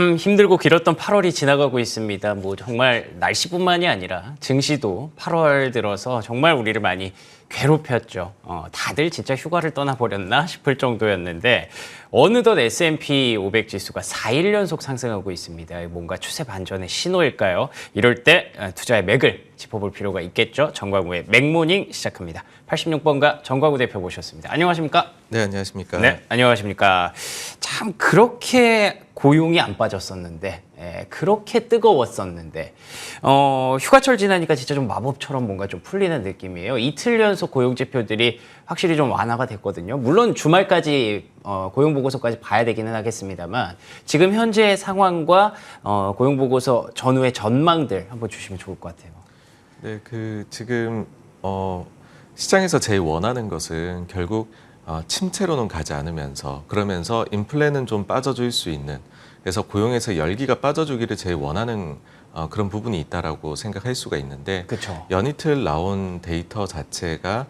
참 힘들고 길었던 8월이 지나가고 있습니다. 뭐 정말 날씨뿐만이 아니라 증시도 8월 들어서 정말 우리를 많이 괴롭혔죠. 다들 진짜 휴가를 떠나버렸나 싶을 정도였는데 어느덧 S&P 500 지수가 4일 연속 상승하고 있습니다. 뭔가 추세 반전의 신호일까요? 이럴 때 투자의 맥을 짚어볼 필요가 있겠죠. 정광우의 맥모닝 시작합니다. 86번가 정광우 대표 모셨습니다. 안녕하십니까? 네, 안녕하십니까? 네, 안녕하십니까? 참 그렇게 고용이 안 빠졌었는데, 그렇게 뜨거웠었는데, 휴가철 지나니까 진짜 좀 마법처럼 뭔가 좀 풀리는 느낌이에요. 이틀 연속 고용 지표들이 확실히 좀 완화가 됐거든요. 물론 주말까지 고용 보고서까지 봐야 되기는 하겠습니다만, 지금 현재의 상황과 고용 보고서 전후의 전망들 한번 주시면 좋을 것 같아요. 네, 지금 시장에서 제일 원하는 것은 결국 침체로는 가지 않으면서 그러면서 인플레는 좀 빠져줄 수 있는, 그래서 고용에서 열기가 빠져주기를 제일 원하는 그런 부분이 있다라고 생각할 수가 있는데, 그쵸. 연이틀 나온 데이터 자체가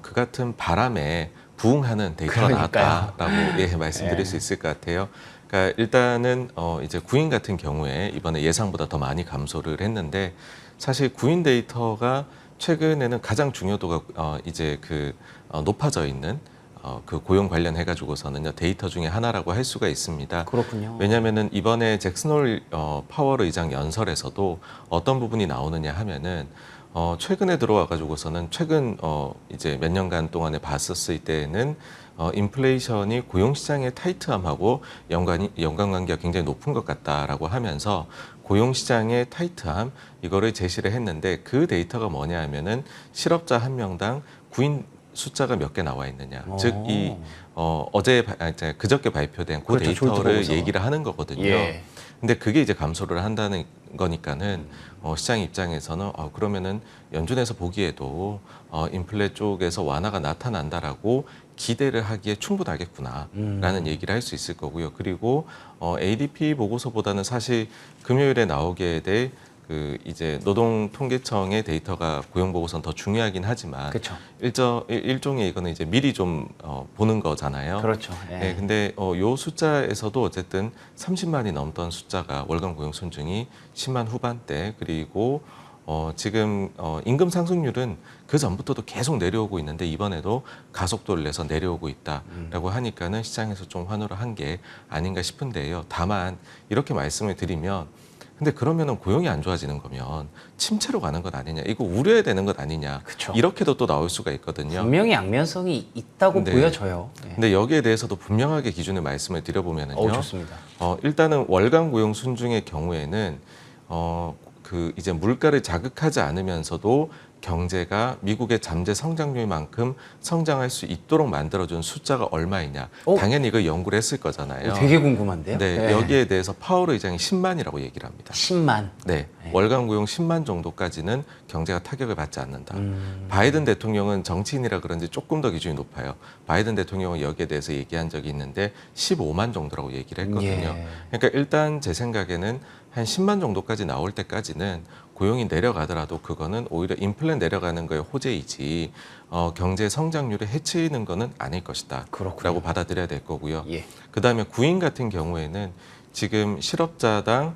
그 같은 바람에 부응하는 데이터가 나왔다라고 말씀드릴 수 있을 것 같아요. 그러니까 일단은 이제 구인 같은 경우에 이번에 예상보다 더 많이 감소를 했는데, 사실 구인 데이터가 최근에는 가장 중요도가 이제 높아져 있는 그 고용 관련해 가지고서는요 데이터 중에 하나라고 할 수가 있습니다. 그렇군요. 왜냐하면은 이번에 잭슨홀 파월 의장 연설에서도 어떤 부분이 나오느냐 하면은 최근에 들어와 가지고서는 최근 이제 몇 년간 동안에 봤었을 때에는 인플레이션이 고용 시장의 타이트함하고 연관관계가 굉장히 높은 것 같다라고 하면서 고용 시장의 타이트함 이거를 제시를 했는데, 그 데이터가 뭐냐 하면은 실업자 한 명당 구인 숫자가 몇 개 나와 있느냐. 즉 이 그저께 발표된 그 그렇죠, 데이터를 얘기를 하는 거거든요. 예. 근데 그게 이제 감소를 한다는 거니까는 시장 입장에서는 그러면은 연준에서 보기에도 인플레 쪽에서 완화가 나타난다라고 기대를 하기에 충분하겠구나라는 얘기를 할 수 있을 거고요. 그리고 ADP 보고서보다는 사실 금요일에 나오게 될 이제 노동통계청의 데이터가 고용보고서는 더 중요하긴 하지만, 그쵸. 일종의 이거는 이제 미리 좀 보는 거잖아요. 그렇죠. 예. 네, 근데 요 숫자에서도 어쨌든 30만이 넘던 숫자가 월간 고용 순증이 10만 후반대, 그리고 지금 임금 상승률은 그 전부터도 계속 내려오고 있는데 이번에도 가속도를 내서 내려오고 있다라고 하니까는 시장에서 좀 환호를 한 게 아닌가 싶은데요. 다만 이렇게 말씀을 드리면, 근데 그러면은 고용이 안 좋아지는 거면 침체로 가는 것 아니냐, 이거 우려해야 되는 것 아니냐, 그쵸. 이렇게도 또 나올 수가 있거든요. 분명히 양면성이 있다고 네. 보여져요. 예. 근데 여기에 대해서도 분명하게 기준을 말씀을 드려보면은요. 좋습니다. 일단은 월간 고용 순증의 경우에는 이제 물가를 자극하지 않으면서도 경제가 미국의 잠재 성장률만큼 성장할 수 있도록 만들어준 숫자가 얼마이냐. 당연히 이거 연구를 했을 거잖아요. 되게 궁금한데요. 네, 예. 여기에 대해서 파월 의장이 10만이라고 얘기를 합니다. 10만. 네, 월간 고용 10만 정도까지는 경제가 타격을 받지 않는다. 바이든 대통령은 정치인이라 그런지 조금 더 기준이 높아요. 바이든 대통령은 여기에 대해서 얘기한 적이 있는데 15만 정도라고 얘기를 했거든요. 예. 그러니까 일단 제 생각에는 한 10만 정도까지 나올 때까지는 고용이 내려가더라도 그거는 오히려 인플레 내려가는 거에 호재이지 경제 성장률을 해치는 거는 아닐 것이다. 그렇군요. 라고 받아들여야 될 거고요. 예. 그다음에 구인 같은 경우에는 지금 실업자당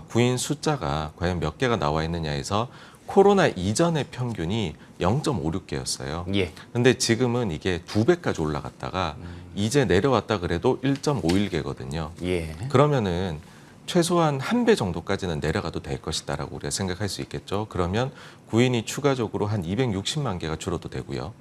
구인 숫자가 과연 몇 개가 나와 있느냐에서 코로나 이전의 평균이 0.56개였어요. 예. 근데 지금은 이게 2배까지 올라갔다가 이제 내려왔다 그래도 1.51개거든요. 예. 그러면은 최소한 1배 정도까지는 내려가도 될 것이다라고 우리가 생각할 수 있겠죠. 그러면 구인이 추가적으로 한 260만 개가 줄어도 되고요.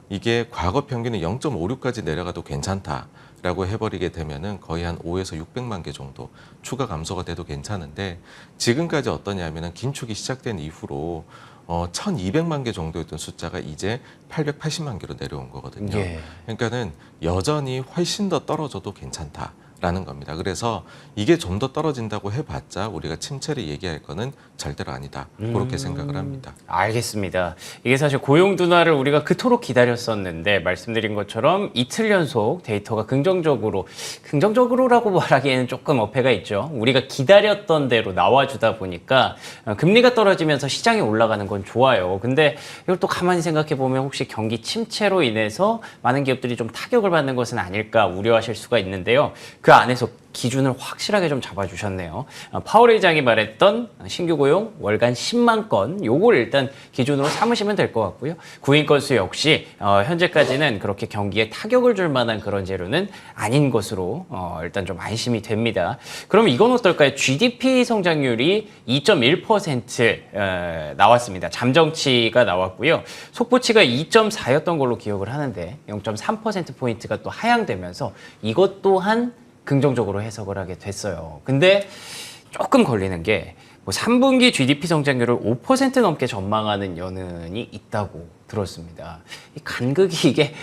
이게 과거 평균이 0.56까지 내려가도 괜찮다라고 해버리게 되면은 거의 한 5에서 600만 개 정도 추가 감소가 돼도 괜찮은데, 지금까지 어떠냐면은 긴축이 시작된 이후로 1,200만 개 정도였던 숫자가 이제 880만 개로 내려온 거거든요. 예. 그러니까는 여전히 훨씬 더 떨어져도 괜찮다. 라는 겁니다. 그래서 이게 좀 더 떨어진다고 해봤자 우리가 침체를 얘기할 거는 절대로 아니다. 그렇게 생각을 합니다. 알겠습니다. 이게 사실 고용 둔화를 우리가 그토록 기다렸었는데 말씀드린 것처럼 이틀 연속 데이터가 긍정적으로라고 말하기에는 조금 어폐가 있죠. 우리가 기다렸던 대로 나와주다 보니까 금리가 떨어지면서 시장이 올라가는 건 좋아요. 근데 이걸 또 가만히 생각해 보면 혹시 경기 침체로 인해서 많은 기업들이 좀 타격을 받는 것은 아닐까 우려하실 수가 있는데요. 그 안에서 기준을 확실하게 좀 잡아주셨네요. 파월 의장이 말했던 신규 고용 월간 10만 건, 요걸 일단 기준으로 삼으시면 될 것 같고요. 구인 건수 역시 현재까지는 그렇게 경기에 타격을 줄 만한 그런 재료는 아닌 것으로 일단 좀 안심이 됩니다. 그럼 이건 어떨까요? GDP 성장률이 2.1% 나왔습니다. 잠정치가 나왔고요. 속보치가 2.4였던 걸로 기억을 하는데 0.3%포인트가 또 하향되면서 이것 또한 긍정적으로 해석을 하게 됐어요. 근데 조금 걸리는 게 뭐 3분기 GDP 성장률을 5% 넘게 전망하는 연은이 있다고 들었습니다. 이 간극이 이게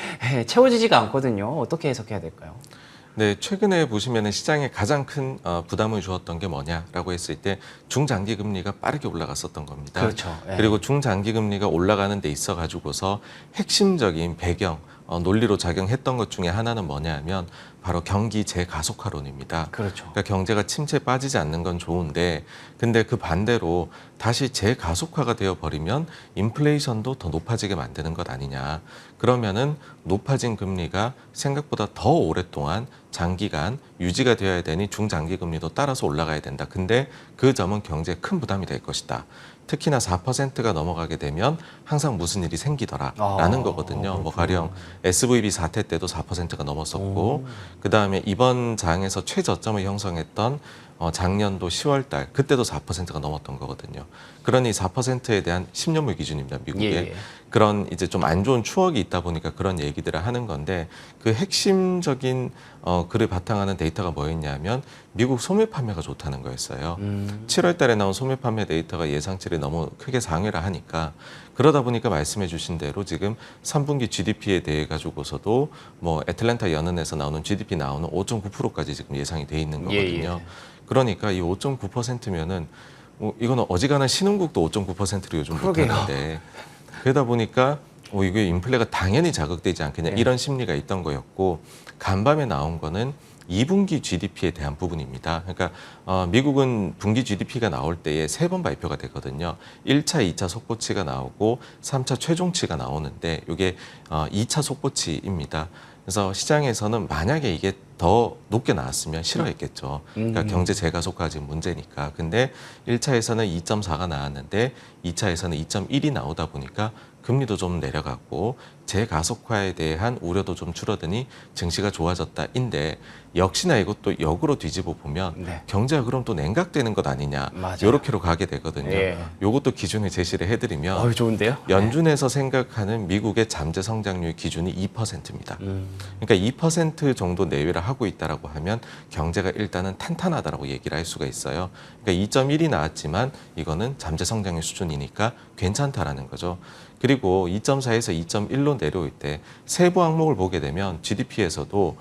채워지지가 않거든요. 어떻게 해석해야 될까요? 네, 최근에 보시면은 시장에 가장 큰 부담을 주었던 게 뭐냐라고 했을 때 중장기 금리가 빠르게 올라갔었던 겁니다. 그렇죠. 예. 그리고 중장기 금리가 올라가는 데 있어 가지고서 핵심적인 배경 논리로 작용했던 것 중에 하나는 뭐냐면 바로 경기 재가속화론입니다. 그렇죠. 그러니까 경제가 침체에 빠지지 않는 건 좋은데 근데 그 반대로 다시 재가속화가 되어 버리면 인플레이션도 더 높아지게 만드는 것 아니냐. 그러면은 높아진 금리가 생각보다 더 오랫동안 장기간 유지가 되어야 되니 중장기 금리도 따라서 올라가야 된다. 근데 그 점은 경제에 큰 부담이 될 것이다. 특히나 4%가 넘어가게 되면 항상 무슨 일이 생기더라라는 거거든요. 뭐 가령 SVB 사태 때도 4%가 넘었었고 그다음에 이번 장에서 최저점을 형성했던 작년도 10월 달 그때도 4%가 넘었던 거거든요. 그러니 4%에 대한 10년물 기준입니다. 미국에. 예. 그런 이제 좀 안 좋은 추억이 있다 보니까 그런 얘기들을 하는 건데 그 핵심적인 그를 바탕하는 데이터가 뭐였냐면 미국 소매 판매가 좋다는 거였어요. 7월 달에 나온 소매 판매 데이터가 예상치를 너무 크게 상회를 하니까 그러다 보니까 말씀해 주신 대로 지금 3분기 GDP에 대해 가지고서도 뭐 애틀랜타 연은에서 나오는 GDP 나오는 5.9%까지 지금 예상이 돼 있는 거거든요. 그러니까 이 5.9%면은 이거는 어지간한 신흥국도 5.9%로 요즘 못하는데 그러다 보니까 이게 인플레가 당연히 자극되지 않겠냐 이런 심리가 있던 거였고 간밤에 나온 거는 2분기 GDP에 대한 부분입니다. 그러니까 미국은 분기 GDP가 나올 때에 3번 발표가 되거든요. 1차, 2차 속보치가 나오고 3차 최종치가 나오는데 이게 2차 속보치입니다. 그래서 시장에서는 만약에 이게 더 높게 나왔으면 싫어했겠죠. 그러니까 경제 재가속화가 지금 문제니까. 근데 1차에서는 2.4가 나왔는데 2차에서는 2.1이 나오다 보니까 금리도 좀 내려갔고 재가속화에 대한 우려도 좀 줄어드니 증시가 좋아졌다인데 역시나 이것도 역으로 뒤집어 보면 경제가 그럼 또 냉각되는 것 아니냐 이렇게로 가게 되거든요. 이것도 기준을 제시를 해드리면 좋은데요? 연준에서 생각하는 미국의 잠재 성장률 기준이 2%입니다. 그러니까 2% 정도 내외를 하고 있다라고 하면 경제가 일단은 탄탄하다라고 얘기를 할 수가 있어요. 그러니까 2.1이 나왔지만 이거는 잠재 성장률 수준이니까 괜찮다라는 거죠. 그리고 2.4에서 2.1로 내려올 때 세부 항목을 보게 되면 GDP에서도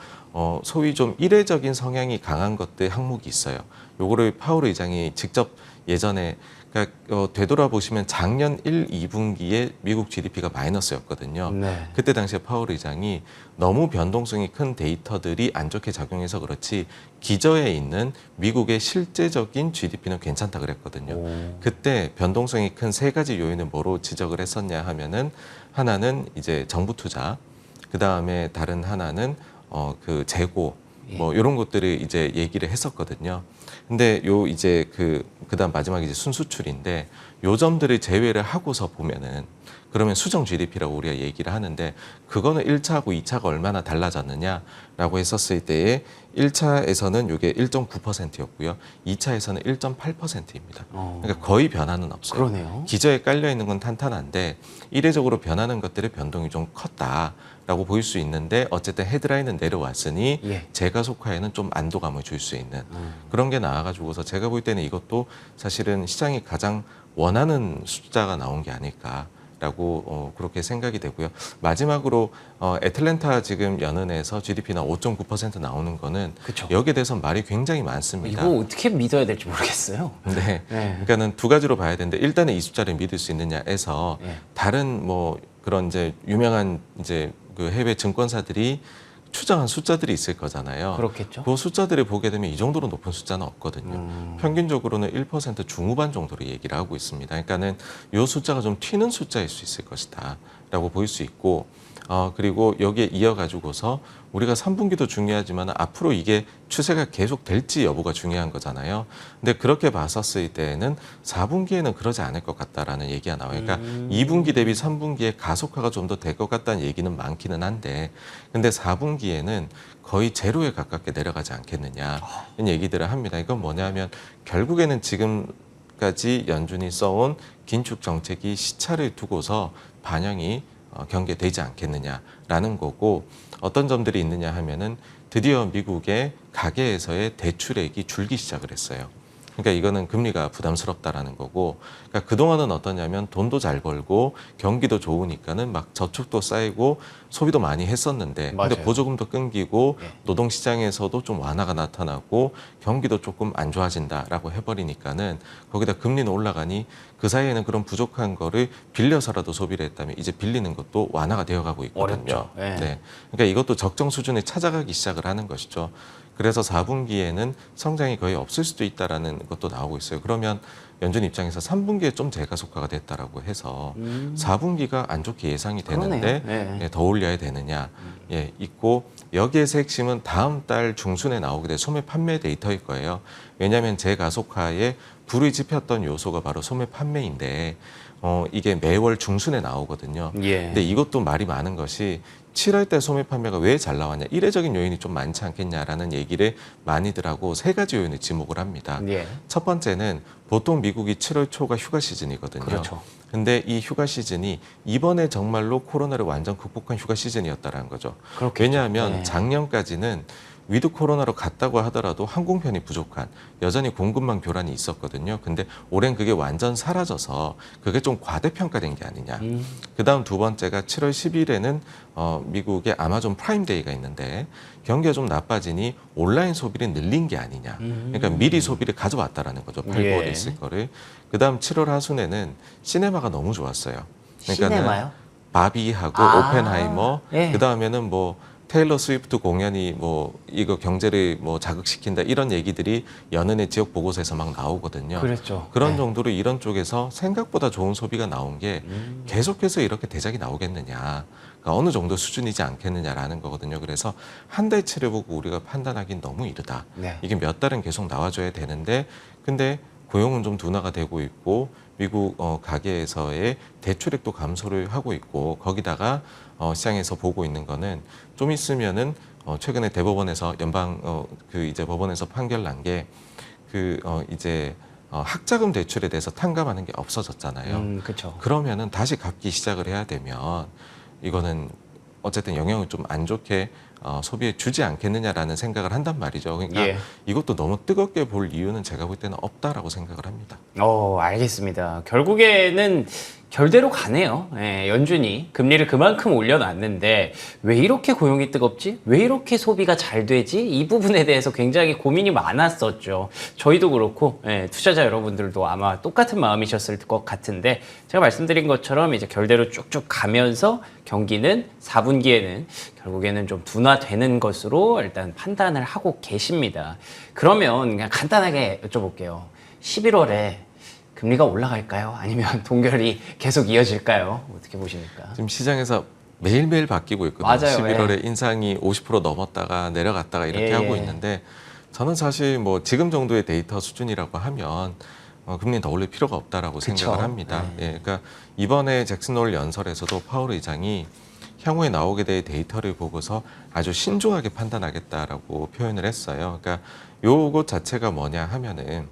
소위 좀 이례적인 성향이 강한 것들 항목이 있어요. 요거를 파월 의장이 직접 예전에 그러니까 되돌아보시면 작년 1, 2분기에 미국 GDP가 마이너스였거든요. 그때 당시에 파월 의장이 너무 변동성이 큰 데이터들이 안 좋게 작용해서 그렇지 기저에 있는 미국의 실제적인 GDP는 괜찮다 그랬거든요. 그때 변동성이 큰 3가지 요인을 뭐로 지적을 했었냐 하면은 하나는 이제 정부 투자, 그 다음에 다른 하나는 그 재고 뭐 이런 것들을 이제 얘기를 했었거든요. 근데 요 이제 그다음 마지막에 이제 순수출인데 요 점들을 제외를 하고서 보면은 그러면 수정 GDP라고 우리가 얘기를 하는데 그거는 1차하고 2차가 얼마나 달라졌느냐라고 했었을 때에 1차에서는 이게 1.9%였고요. 2차에서는 1.8%입니다. 그러니까 거의 변화는 없어요. 그러네요. 기저에 깔려 있는 건 탄탄한데 이례적으로 변하는 것들의 변동이 좀 컸다라고 보일 수 있는데 어쨌든 헤드라인은 내려왔으니 재가속화에는 좀 안도감을 줄 수 있는 그런 게 나와가지고서 제가 볼 때는 이것도 사실은 시장이 가장 원하는 숫자가 나온 게 아닐까. 라고 그렇게 생각이 되고요. 마지막으로 애틀랜타 지금 연은에서 GDP나 5.9% 나오는 거는 여기에 대해서 말이 굉장히 많습니다. 이거 어떻게 믿어야 될지 모르겠어요. 네. 그러니까는 2가지로 봐야 되는데 일단은 이 숫자를 믿을 수 있느냐에서 다른 뭐 그런 이제 유명한 이제 그 해외 증권사들이 추정한 숫자들이 있을 거잖아요. 그렇겠죠. 그 숫자들을 보게 되면 이 정도로 높은 숫자는 없거든요. 평균적으로는 1% 중후반 정도로 얘기를 하고 있습니다. 그러니까는 이 숫자가 좀 튀는 숫자일 수 있을 것이다. 수준이라고 보일 수 있고 그리고 여기에 이어가지고서 우리가 3분기도 중요하지만 앞으로 이게 추세가 계속 될지 여부가 중요한 거잖아요. 근데 그렇게 봤었을 때에는 4분기에는 그러지 않을 것 같다라는 얘기가 나와요. 그러니까 2분기 대비 3분기에 가속화가 좀 더 될 것 같다는 얘기는 많기는 한데 근데 4분기에는 거의 제로에 가깝게 내려가지 않겠느냐 이런 얘기들을 합니다. 이건 뭐냐면 결국에는 지금까지 연준이 써온 긴축 정책이 시차를 두고서 반영이 경계되지 않겠느냐라는 거고 어떤 점들이 있느냐 하면은 드디어 미국의 가계에서의 대출액이 줄기 시작을 했어요. 그러니까 이거는 금리가 부담스럽다라는 거고, 그러니까 그동안은 어떠냐면 돈도 잘 벌고 경기도 좋으니까는 막 저축도 쌓이고 소비도 많이 했었는데, 근데 맞아요. 보조금도 끊기고 예. 노동시장에서도 좀 완화가 나타나고 경기도 조금 안 좋아진다라고 해버리니까는 거기다 금리는 올라가니 그 사이에는 그런 부족한 거를 빌려서라도 소비를 했다면 이제 빌리는 것도 완화가 되어가고 있거든요. 어렵죠. 예. 네. 그러니까 이것도 적정 수준에 찾아가기 시작을 하는 것이죠. 그래서 4분기에는 성장이 거의 없을 수도 있다라는 것도 나오고 있어요. 그러면 연준 입장에서 3분기에 좀 재가속화가 됐다라고 해서 4분기가 안 좋게 예상이 되는데 그러네요. 예. 예, 더 올려야 되느냐 예, 있고 여기에서 핵심은 다음 달 중순에 나오게 될 소매 판매 데이터일 거예요. 왜냐하면 재가속화에 불을 지폈던 요소가 바로 소매 판매인데 이게 매월 중순에 나오거든요. 예. 근데 이것도 말이 많은 것이 7월 달 소매 판매가 왜 잘 나왔냐, 이례적인 요인이 좀 많지 않겠냐라는 얘기를 많이들 하고 세 가지 요인을 지목을 합니다. 예. 첫 번째는 보통 미국이 7월 초가 휴가 시즌이거든요. 그렇죠. 근데 이 휴가 시즌이 이번에 정말로 코로나를 완전 극복한 휴가 시즌이었다라는 거죠. 그렇겠죠. 왜냐하면 네. 작년까지는 위드 코로나로 갔다고 하더라도 항공편이 부족한 여전히 공급망 교란이 있었거든요. 근데 올해는 그게 완전 사라져서 그게 좀 과대평가된 게 아니냐. 그다음 두 번째가 7월 10일에는 미국의 아마존 프라임데이가 있는데 경기가 좀 나빠지니 온라인 소비를 늘린 게 아니냐. 그러니까 미리 소비를 가져왔다라는 거죠. 8, 9월에 예. 있을 거를. 그다음 7월 하순에는 시네마가 너무 좋았어요. 시네마요? 바비하고 아, 오펜하이머, 예. 그다음에는 뭐 테일러 스위프트 공연이 뭐 이거 경제를 뭐 자극시킨다 이런 얘기들이 연은의 지역 보고서에서 막 나오거든요. 그랬죠. 그런 네. 정도로 이런 쪽에서 생각보다 좋은 소비가 나온 게 계속해서 이렇게 대작이 나오겠느냐, 그러니까 어느 정도 수준이지 않겠느냐라는 거거든요. 그래서 한 달치를 보고 우리가 판단하기는 너무 이르다. 네. 이게 몇 달은 계속 나와줘야 되는데 근데 고용은 좀 둔화가 되고 있고 미국 가계에서의 대출액도 감소를 하고 있고 거기다가 시장에서 보고 있는 거는 좀 있으면은 최근에 대법원에서 이제 법원에서 판결 난 게 이제 학자금 대출에 대해서 탕감하는 게 없어졌잖아요. 그렇죠. 그러면은 다시 갚기 시작을 해야 되면 이거는 어쨌든 영향을 좀 안 좋게 소비에 주지 않겠느냐라는 생각을 한단 말이죠. 그러니까 예. 이것도 너무 뜨겁게 볼 이유는 제가 볼 때는 없다라고 생각을 합니다. 알겠습니다. 결국에는 결대로 가네요. 예, 연준이 금리를 그만큼 올려놨는데 왜 이렇게 고용이 뜨겁지? 왜 이렇게 소비가 잘 되지? 이 부분에 대해서 굉장히 고민이 많았었죠. 저희도 그렇고 투자자 여러분들도 아마 똑같은 마음이셨을 것 같은데 제가 말씀드린 것처럼 이제 결대로 쭉쭉 가면서 경기는 4분기에는 결국에는 좀 둔화되는 것으로 일단 판단을 하고 계십니다. 그러면 그냥 간단하게 여쭤볼게요. 11월에 금리가 올라갈까요? 아니면 동결이 계속 이어질까요? 어떻게 보십니까? 지금 시장에서 매일매일 바뀌고 있거든요. 맞아요. 11월에 인상이 50% 넘었다가 내려갔다가 이렇게 예. 하고 있는데 저는 사실 뭐 지금 정도의 데이터 수준이라고 하면 금리는 더 올릴 필요가 없다라고 그쵸. 생각을 합니다. 네. 예, 그러니까 이번에 잭슨홀 연설에서도 파월 의장이 향후에 나오게 될 데이터를 보고서 아주 신중하게 판단하겠다라고 표현을 했어요. 그러니까 요것 자체가 뭐냐 하면은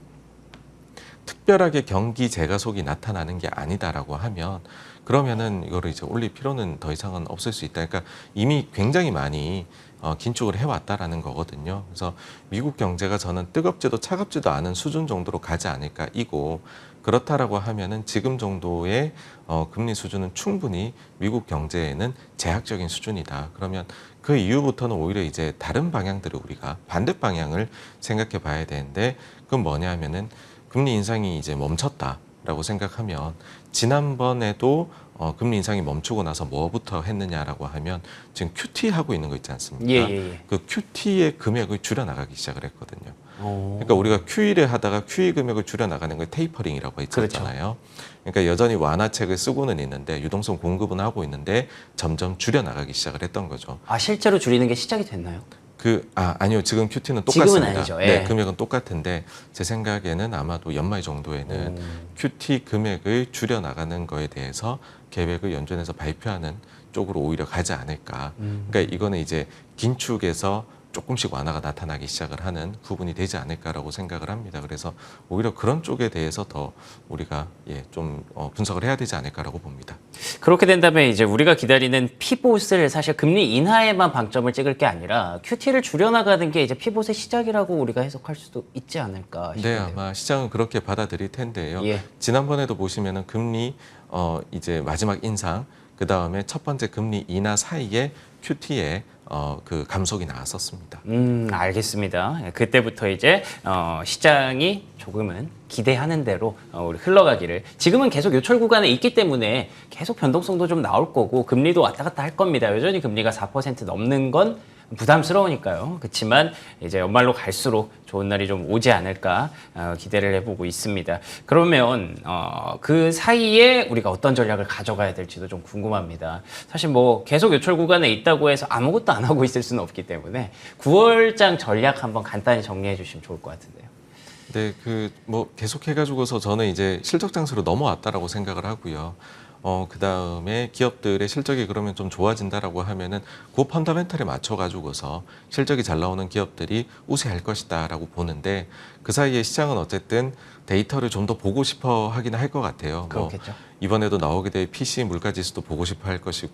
특별하게 경기 재가속이 나타나는 게 아니다라고 하면 그러면은 이거를 이제 올릴 필요는 더 이상은 없을 수 있다. 그러니까 이미 굉장히 많이 긴축을 해왔다라는 거거든요. 그래서 미국 경제가 저는 뜨겁지도 차갑지도 않은 수준 정도로 가지 않을까 이고 그렇다라고 하면은 지금 정도의 금리 수준은 충분히 미국 경제에는 제약적인 수준이다. 그러면 그 이후부터는 오히려 이제 다른 방향들을 우리가 반대 방향을 생각해 봐야 되는데 그건 뭐냐 하면은 금리 인상이 이제 멈췄다라고 생각하면 지난번에도 금리 인상이 멈추고 나서 뭐부터 했느냐라고 하면 지금 QT 하고 있는 거 있지 않습니까? 예. 그 QT의 금액을 줄여 나가기 시작을 했거든요. 오. 그러니까 우리가 QE를 하다가 QE 금액을 줄여 나가는 걸 테이퍼링이라고 했잖아요. 그러니까 여전히 완화책을 쓰고는 있는데 유동성 공급은 하고 있는데 점점 줄여 나가기 시작을 했던 거죠. 아, 실제로 줄이는 게 시작이 됐나요? 아니요. 지금 QT는 지금은 똑같습니다. 아니죠. 예. 네, 금액은 똑같은데 제 생각에는 아마도 연말 정도에는 QT 금액을 줄여 나가는 거에 대해서 계획을 연준에서 발표하는 쪽으로 오히려 가지 않을까. 그러니까 이거는 이제 긴축에서 조금씩 완화가 나타나기 시작을 하는 부분이 되지 않을까라고 생각을 합니다. 그래서 오히려 그런 쪽에 대해서 더 우리가 좀 분석을 해야 되지 않을까라고 봅니다. 그렇게 된다면 이제 우리가 기다리는 피봇을 사실 금리 인하에만 방점을 찍을 게 아니라 QT를 줄여나가는 게 이제 피봇의 시작이라고 우리가 해석할 수도 있지 않을까 네, 싶은데요. 아마 시장은 그렇게 받아들일 텐데요. 예. 지난번에도 보시면은 금리 이제 마지막 인상, 그 다음에 첫 번째 금리 인하 사이에 QT에 그 감속이 나왔었습니다. 알겠습니다. 그때부터 이제 시장이 조금은 기대하는 대로 우리 흘러가기를. 지금은 계속 요철 구간에 있기 때문에 계속 변동성도 좀 나올 거고 금리도 왔다 갔다 할 겁니다. 여전히 금리가 4% 넘는 건 부담스러우니까요. 그렇지만 이제 연말로 갈수록 좋은 날이 좀 오지 않을까 기대를 해보고 있습니다. 그러면 그 사이에 우리가 어떤 전략을 가져가야 될지도 좀 궁금합니다. 사실 뭐 계속 요철 구간에 있다고 해서 아무것도 안 하고 있을 수는 없기 때문에 9월장 전략 한번 간단히 정리해 주시면 좋을 것 같은데요. 네, 뭐 계속 해가지고서 저는 이제 실적 장세로 넘어왔다라고 생각을 하고요. 그 다음에 기업들의 실적이 그러면 좀 좋아진다라고 하면은 그 펀더멘털에 맞춰가지고서 실적이 잘 나오는 기업들이 우세할 것이다라고 보는데 그 사이에 시장은 어쨌든 데이터를 좀 더 보고 싶어 하긴 할 것 같아요. 그렇겠죠. 이번에도 나오게 될 PC 물가지수도 보고 싶어 할 것이고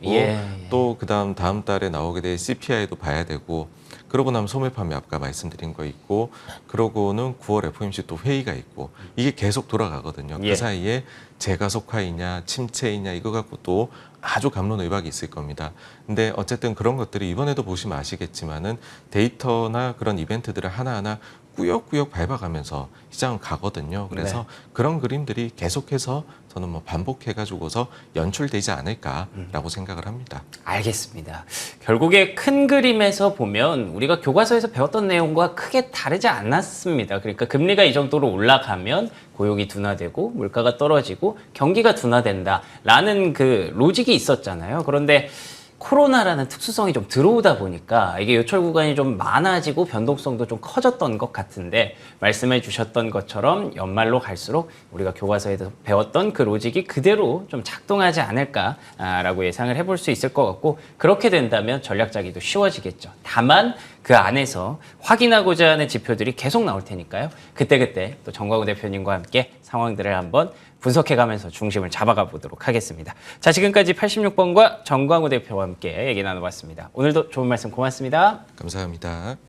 또 다음 달에 나오게 될 CPI도 봐야 되고 그러고 나면 소매 판매 아까 말씀드린 거 있고 그러고는 9월 FOMC 또 회의가 있고 이게 계속 돌아가거든요. 그 사이에 재가속화이냐 침체이냐 이거 갖고 또 아주 갑론의박이 있을 겁니다. 근데 어쨌든 그런 것들이 이번에도 보시면 아시겠지만은 데이터나 그런 이벤트들을 하나하나 꾸역꾸역 밟아가면서 시장은 가거든요. 그래서 그런 그림들이 계속해서 저는 뭐 반복해가지고서 연출되지 않을까라고 생각을 합니다. 알겠습니다. 결국에 큰 그림에서 보면 우리가 교과서에서 배웠던 내용과 크게 다르지 않았습니다. 그러니까 금리가 이 정도로 올라가면 고용이 둔화되고 물가가 떨어지고 경기가 둔화된다라는 그 로직이 있었잖아요. 그런데 코로나라는 특수성이 좀 들어오다 보니까 이게 요철 구간이 좀 많아지고 변동성도 좀 커졌던 것 같은데 말씀해 주셨던 것처럼 연말로 갈수록 우리가 교과서에서 배웠던 그 로직이 그대로 좀 작동하지 않을까라고 예상을 해볼 수 있을 것 같고 그렇게 된다면 전략 짜기도 쉬워지겠죠. 다만 그 안에서 확인하고자 하는 지표들이 계속 나올 테니까요. 그때그때 또 정광훈 대표님과 함께 상황들을 한번 분석해가면서 중심을 잡아가 보도록 하겠습니다. 자, 지금까지 86번과 정광훈 대표와 함께 얘기 나눠봤습니다. 오늘도 좋은 말씀 고맙습니다. 감사합니다.